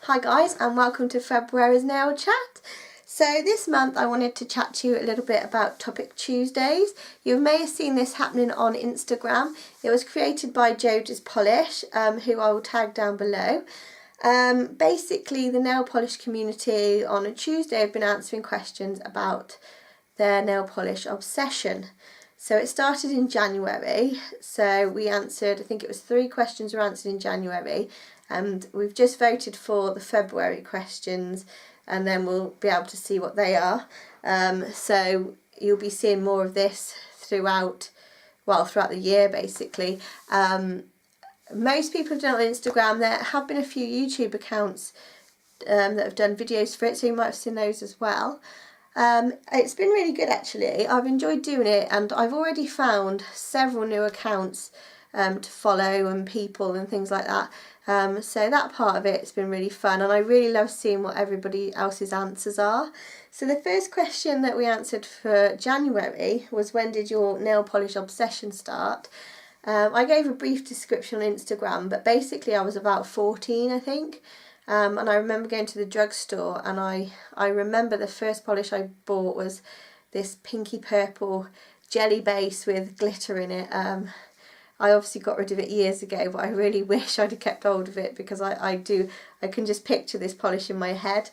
Hi guys, and welcome to February's Nail Chat. So this month I wanted to chat to you a little bit about Topic Tuesdays. You may have seen this happening on Instagram. It was created by Joda's Polish, who I will tag down below. Basically the nail polish community on a Tuesday have been answering questions about their nail polish obsession. So it started in January, so we answered, I think it was 3 questions were answered in January, and we've just voted for the February questions, and then we'll be able to see what they are. So you'll be seeing more of this throughout the year basically. Most people have done it on Instagram. There have been a few YouTube accounts that have done videos for it, so you might have seen those as well. It's been really good actually. I've enjoyed doing it, and I've already found several new accounts to follow and people and things like that. So that part of it's been really fun, and I really love seeing what everybody else's answers are. So the first question that we answered for January was, when did your nail polish obsession start? I gave a brief description on Instagram, but basically I was about 14 I think. And I remember going to the drugstore, and I remember the first polish I bought was this pinky purple jelly base with glitter in it. I obviously got rid of it years ago, but I really wish I'd have kept hold of it, because I can just picture this polish in my head.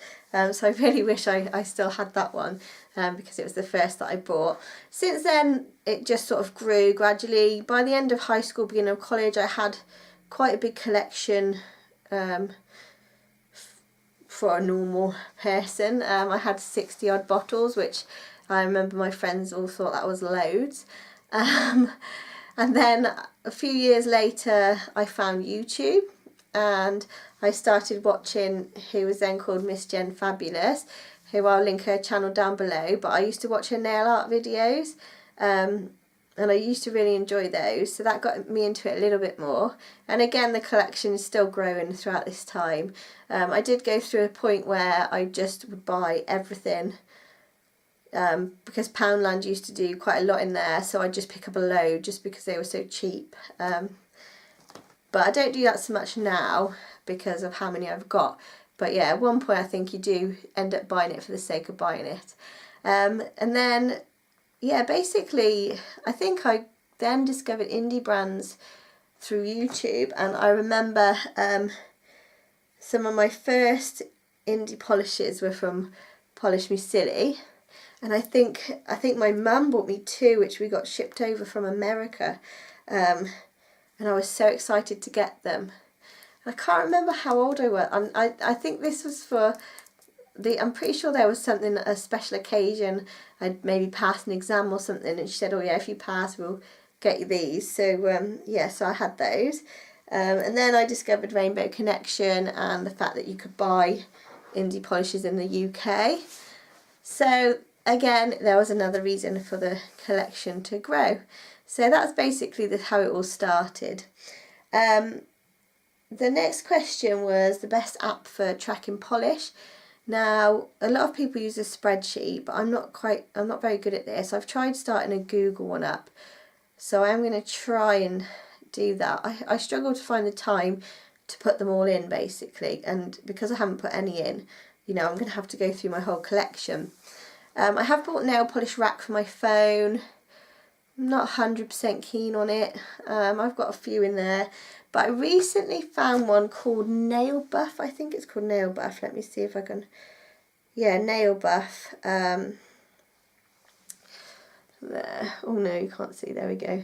So I really wish I still had that one, because it was the first that I bought. Since then it just sort of grew gradually. By the end of high school, beginning of college, I had quite a big collection. For a normal person, I had 60 odd bottles, which I remember my friends all thought that was loads. And then a few years later I found YouTube, and I started watching who was then called Miss Jen Fabulous, who I'll link her channel down below, but I used to watch her nail art videos, and I used to really enjoy those, so that got me into it a little bit more. And again, the collection is still growing throughout this time. I did go through a point where I just would buy everything, because Poundland used to do quite a lot in there, so I'd just pick up a load just because they were so cheap. But I don't do that so much now because of how many I've got. But yeah, at one point I think you do end up buying it for the sake of buying it. And then yeah, basically I think I then discovered indie brands through YouTube, and I remember some of my first indie polishes were from Polish Me Silly, and I think my mum bought me 2 which we got shipped over from America, and I was so excited to get them. I can't remember how old I was. I think this was for I'm pretty sure there was something, a special occasion. I'd maybe passed an exam or something, and she said, oh yeah, if you pass we'll get you these. So yeah, so I had those. And then I discovered Rainbow Connection and the fact that you could buy indie polishes in the UK. So again, there was another reason for the collection to grow. So that's basically how it all started. The next question was the best app for tracking polish. Now, a lot of people use a spreadsheet, but I'm not very good at this. I've tried starting a Google one up, so I'm going to try and do that. I struggle to find the time to put them all in basically, and because I haven't put any in, you know, I'm going to have to go through my whole collection. I have bought a nail polish rack for my phone. I'm not 100% keen on it. I've got a few in there, but I recently found one called Nail Buff. I think it's called Nail Buff. Let me see if I can. Yeah, Nail Buff. There. Oh no, you can't see. There we go.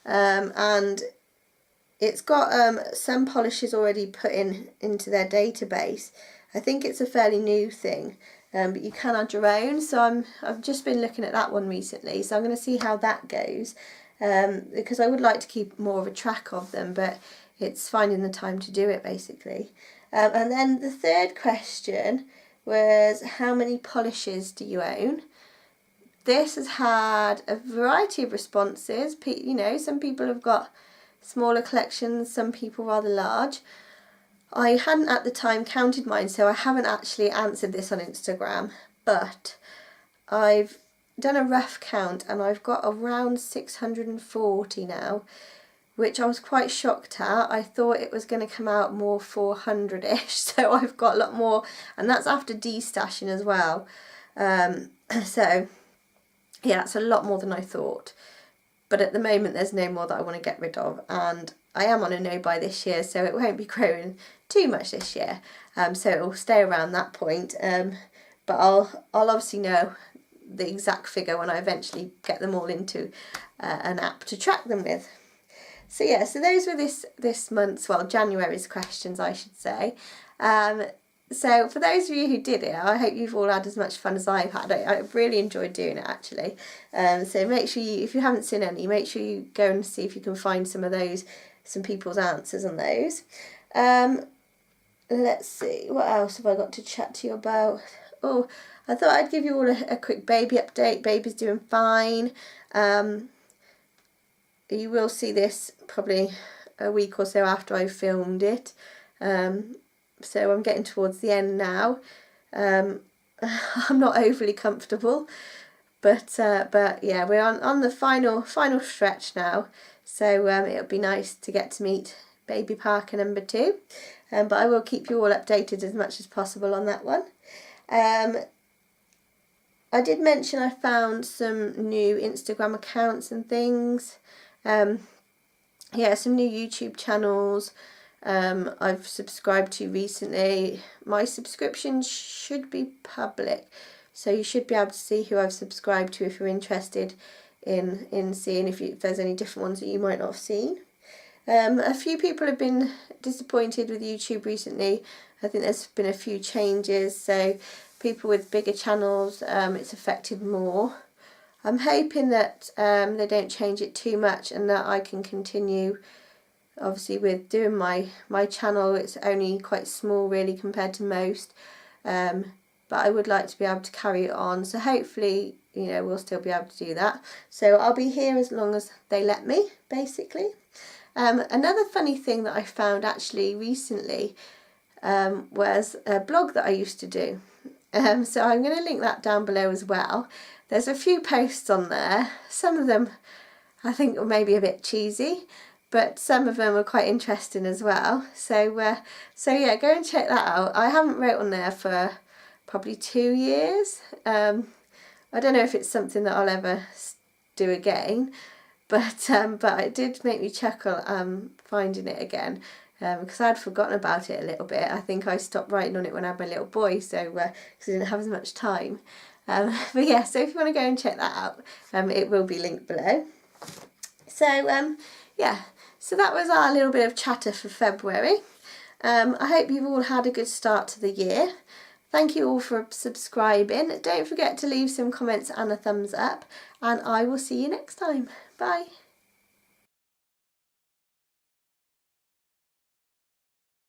And it's got some polishes already put into their database. I think it's a fairly new thing. But you can add your own, so I've just been looking at that one recently, so I'm going to see how that goes, because I would like to keep more of a track of them, but it's finding the time to do it basically. And then the third question was, how many polishes do you own? This has had a variety of responses. You know, some people have got smaller collections, some people rather large. I hadn't at the time counted mine, so I haven't actually answered this on Instagram, but I've done a rough count and I've got around 640 now, which I was quite shocked at. I thought it was going to come out more 400-ish, so I've got a lot more, and that's after destashing as well. So yeah, that's a lot more than I thought. But at the moment there's no more that I want to get rid of, and I am on a no buy this year, so it won't be growing too much this year. So it will stay around that point. But I'll obviously know the exact figure when I eventually get them all into an app to track them with. So yeah, so those were this month's, well, January's questions, I should say. So for those of you who did it, I hope you've all had as much fun as I've had. I really enjoyed doing it, actually. So make sure you, if you haven't seen any, make sure you go and see if you can find some of those, some people's answers on those. Let's see, what else have I got to chat to you about? Oh, I thought I'd give you all a quick baby update. Baby's doing fine. You will see this probably a week or so after I filmed it. So I'm getting towards the end now. I'm not overly comfortable, but yeah, we're on the final stretch now. So it'll be nice to get to meet baby Parker number 2. But I will keep you all updated as much as possible on that one. I did mention I found some new Instagram accounts and things. Yeah, some new YouTube channels. I've subscribed to recently. My subscriptions should be public, so you should be able to see who I've subscribed to if you're interested in seeing if there's any different ones that you might not have seen. A few people have been disappointed with YouTube recently. I think there's been a few changes, so people with bigger channels, it's affected more. I'm hoping that they don't change it too much and that I can continue, obviously, with doing my channel. It's only quite small really compared to most, but I would like to be able to carry it on, so hopefully, you know, we'll still be able to do that. So I'll be here as long as they let me, basically. Another funny thing that I found actually recently was a blog that I used to do. So I'm going to link that down below as well. There's a few posts on there. Some of them I think were maybe a bit cheesy, but some of them were quite interesting as well. So yeah, go and check that out. I haven't wrote on there for probably 2 years. I don't know if it's something that I'll ever do again, but it did make me chuckle finding it again. Because I'd forgotten about it a little bit. I think I stopped writing on it when I had my little boy, so because I didn't have as much time. But yeah, so if you want to go and check that out, it will be linked below. So yeah, so that was our little bit of chatter for February. I hope you've all had a good start to the year. Thank you all for subscribing. Don't forget to leave some comments and a thumbs up, and I will see you next time. Bye.